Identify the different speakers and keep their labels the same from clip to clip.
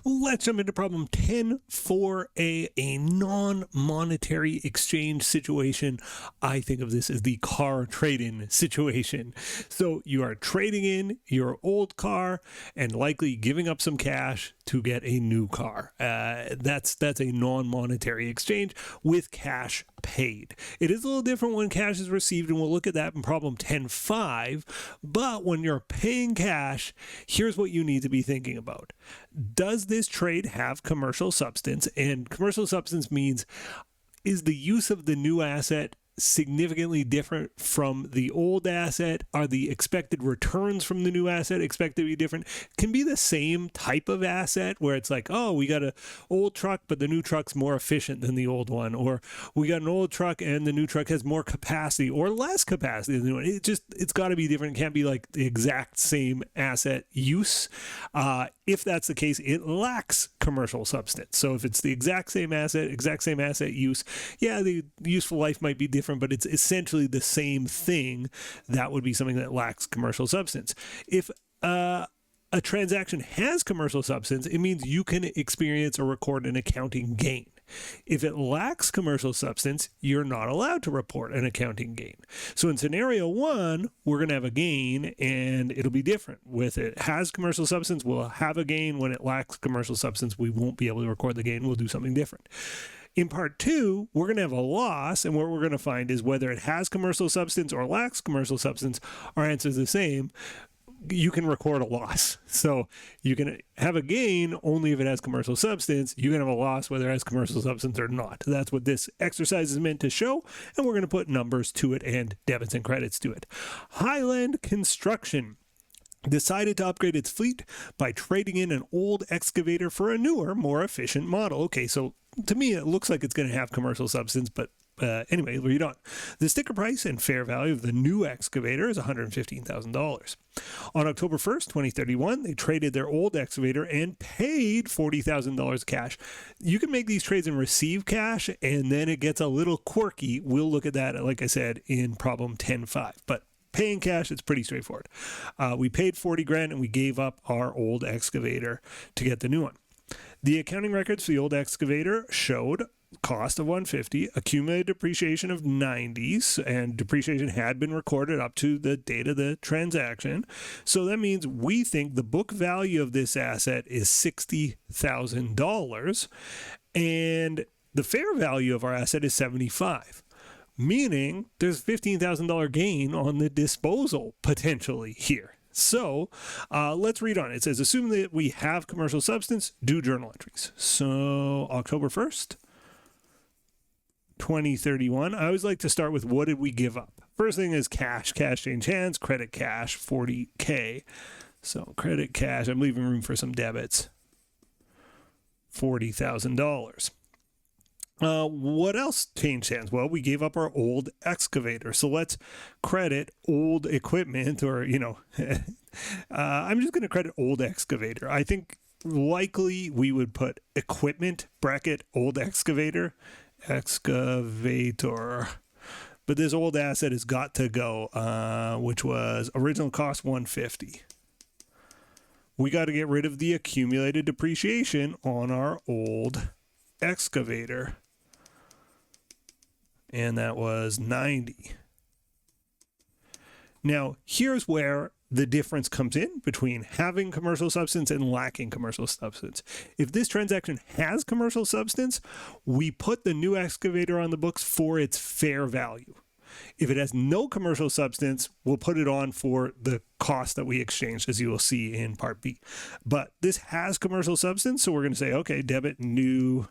Speaker 1: Let's jump into problem 10 for a non-monetary exchange situation. I think of this as the car trade-in situation. So you are trading in your old car and likely giving up some cash to get a new car. That's a non-monetary exchange with cash paid. It is a little different when cash is received, and we'll look at that in problem 10.5. But when you're paying cash, here's what you need to be thinking about. Does this trade have commercial substance? And commercial substance means, is the use of the new asset significantly different from the old asset? Are the expected returns from the new asset expected to be different? Can be the same type of asset where it's like, oh, we got an old truck, but the new truck's more efficient than the old one, or we got an old truck and the new truck has more capacity or less capacity than the new one. It's got to be different. It can't be like the exact same asset use. If that's the case, it lacks commercial substance. So if it's the exact same asset use, yeah, the useful life might be different, but it's essentially the same thing. That would be something that lacks commercial substance. If a transaction has commercial substance, it means you can experience or record an accounting gain. If it lacks commercial substance, you're not allowed to report an accounting gain. So in scenario 1, we're going to have a gain, and it'll be different. With it has commercial substance, we'll have a gain. When it lacks commercial substance, we won't be able to record the gain. We'll do something different. In part 2, we're going to have a loss, and what we're going to find is whether it has commercial substance or lacks commercial substance, our answer is the same. You can record a loss. So you can have a gain only if it has commercial substance. You can have a loss whether it has commercial substance or not. That's what this exercise is meant to show, and we're going to put numbers to it and debits and credits to it. Highland Construction decided to upgrade its fleet by trading in an old excavator for a newer, more efficient model. Okay, so to me, it looks like it's going to have commercial substance, but anyway, read on. The sticker price and fair value of the new excavator is $115,000. On October 1st, 2031, they traded their old excavator and paid $40,000 cash. You can make these trades and receive cash, and then it gets a little quirky. We'll look at that, like I said, in problem 10.5. But paying cash, it's pretty straightforward. We paid $40,000 and we gave up our old excavator to get the new one. The accounting records for the old excavator showed cost of $150, accumulated depreciation of $90, and depreciation had been recorded up to the date of the transaction. So that means we think the book value of this asset is $60,000, and the fair value of our asset is $75,000. Meaning there's $15,000 gain on the disposal potentially here. So let's read on. It says, assume that we have commercial substance, do journal entries. So October 1st, 2031. I always like to start with what did we give up? First thing is cash change hands, credit cash, $40,000. So credit cash, I'm leaving room for some debits, $40,000. What else changed hands? Well, we gave up our old excavator. So let's credit old equipment, or, I'm just going to credit old excavator. I think likely we would put equipment, bracket, old excavator. But this old asset has got to go, which was original cost $150. We got to get rid of the accumulated depreciation on our old excavator, and that was $90. Now, here's where the difference comes in between having commercial substance and lacking commercial substance. If this transaction has commercial substance, we put the new excavator on the books for its fair value. If it has no commercial substance, we'll put it on for the cost that we exchanged, as you will see in part B. But this has commercial substance, so we're going to say, okay, debit new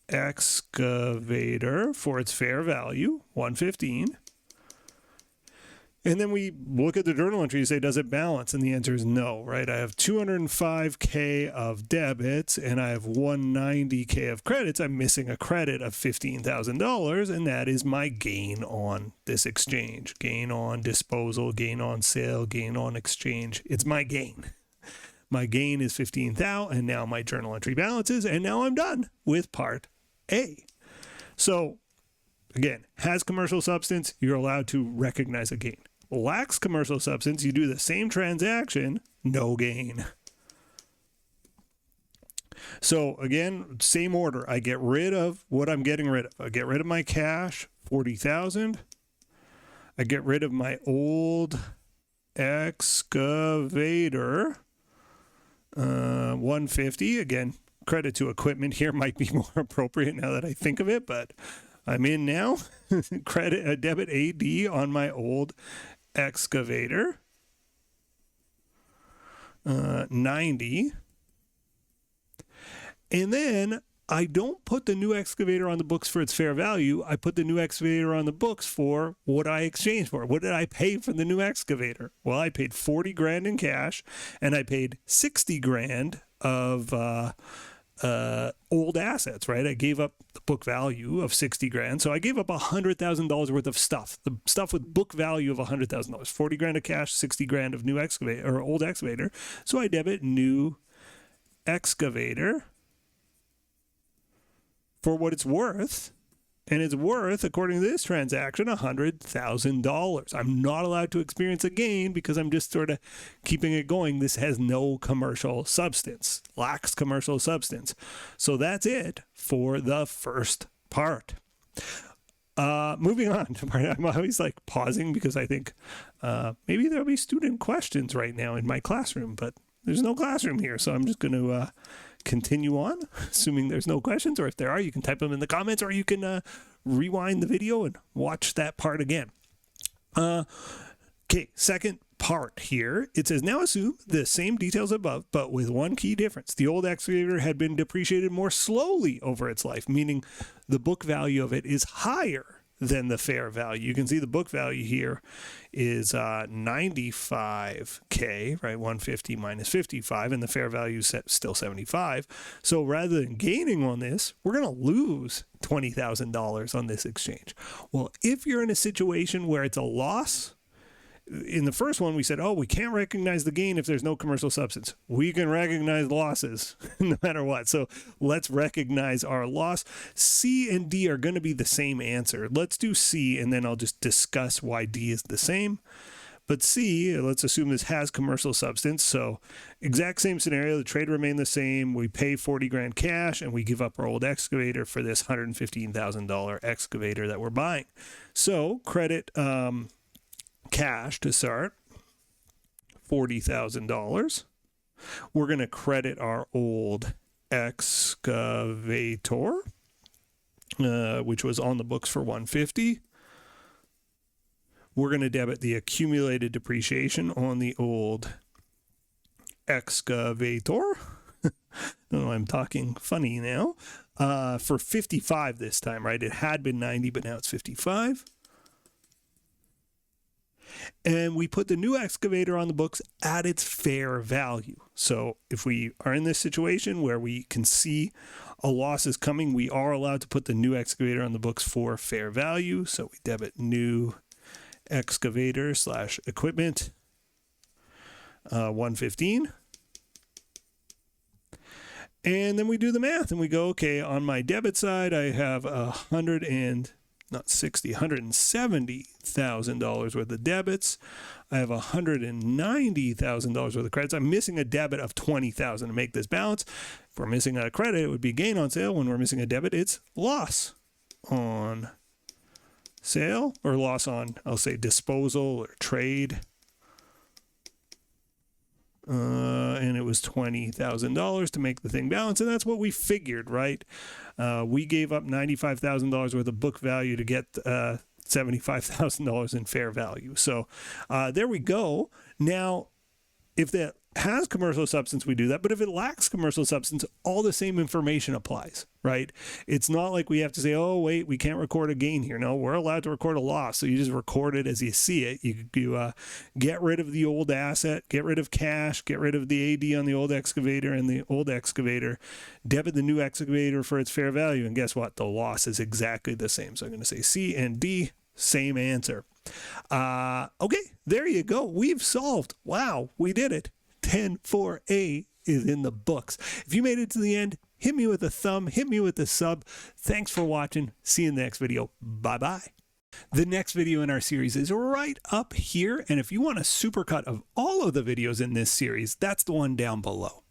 Speaker 1: excavator for its fair value, $115. And then we look at the journal entry and say, does it balance? And the answer is no, right? I have $205,000 of debits and I have $190,000 of credits. I'm missing a credit of $15,000, and that is my gain on this exchange. Gain on disposal, gain on sale, gain on exchange. It's my gain. My gain is $15,000, and now my journal entry balances, and now I'm done with part A. So again, has commercial substance, you're allowed to recognize a gain. Lacks commercial substance, you do the same transaction, no gain. So again, same order. I get rid of what I'm getting rid of. I get rid of my cash, 40,000. I get rid of my old excavator, 150. Again, credit to equipment here might be more appropriate now that I think of it, but I'm in now. Debit AD on my old excavator, 90. And then I don't put the new excavator on the books for its fair value. I put the new excavator on the books for what I exchanged for. What did I pay for the new excavator? Well, I paid 40 grand in cash, and I paid 60 grand of old assets, right? I gave up the book value of 60 grand. So I gave up $100,000 worth of stuff, the stuff with book value of $100,000, 40 grand of cash, 60 grand of new excavator or old excavator. So I debit new excavator for what it's worth, and it's worth, according to this transaction, $100,000. I'm not allowed to experience a gain because I'm just sort of keeping it going. This has no commercial substance, lacks commercial substance. So that's it for the first part. Moving on to part, I'm always like pausing because I think maybe there'll be student questions right now in my classroom, but there's no classroom here, so I'm just going to continue on, assuming there's no questions, or if there are, you can type them in the comments, or you can rewind the video and watch that part again. Okay, second part here. It says, now assume the same details above, but with one key difference. The old excavator had been depreciated more slowly over its life, meaning the book value of it is higher than the fair value. You can see the book value here is 95K, right? 150 minus 55, and the fair value is still 75. So rather than gaining on this, we're going to lose $20,000 on this exchange. Well, if you're in a situation where it's a loss, in the first one, we said, oh, we can't recognize the gain if there's no commercial substance. We can recognize losses no matter what. So let's recognize our loss. C and D are going to be the same answer. Let's do C, and then I'll just discuss why D is the same. But C, let's assume this has commercial substance. So exact same scenario. The trade remained the same. We pay 40 grand cash, and we give up our old excavator for this $115,000 excavator that we're buying. So credit cash to start, $40,000. We're going to credit our old excavator, which was on the books for $150. We're going to debit the accumulated depreciation on the old excavator. I don't know, I'm talking funny now. For 55 this time, right? It had been 90, but now it's 55. And we put the new excavator on the books at its fair value. So if we are in this situation where we can see a loss is coming, we are allowed to put the new excavator on the books for fair value. So we debit new excavator / equipment, 115. And then we do the math and we go, okay, on my debit side, I have $170,000 worth of debits. I have $190,000 worth of credits. I'm missing a debit of $20,000 to make this balance. If we're missing a credit, it would be gain on sale. When we're missing a debit, it's loss on sale, or loss on, I'll say, disposal or trade. And it was $20,000 to make the thing balance, and that's what we figured, right? We gave up $95,000 worth of book value to get $75,000 in fair value. So there we go. Now, if that has commercial substance, we do that. But if it lacks commercial substance, all the same information applies, right? It's not like we have to say, oh, wait, we can't record a gain here. No, we're allowed to record a loss. So you just record it as you see it. You get rid of the old asset, get rid of cash, get rid of the AD on the old excavator and the old excavator, debit the new excavator for its fair value. And guess what? The loss is exactly the same. So I'm going to say C and D, same answer. Okay, there you go. We've solved. Wow, we did it. 10-4A is in the books. If you made it to the end, hit me with a thumb, hit me with a sub. Thanks for watching. See you in the next video. Bye-bye. The next video in our series is right up here. And if you want a supercut of all of the videos in this series, that's the one down below.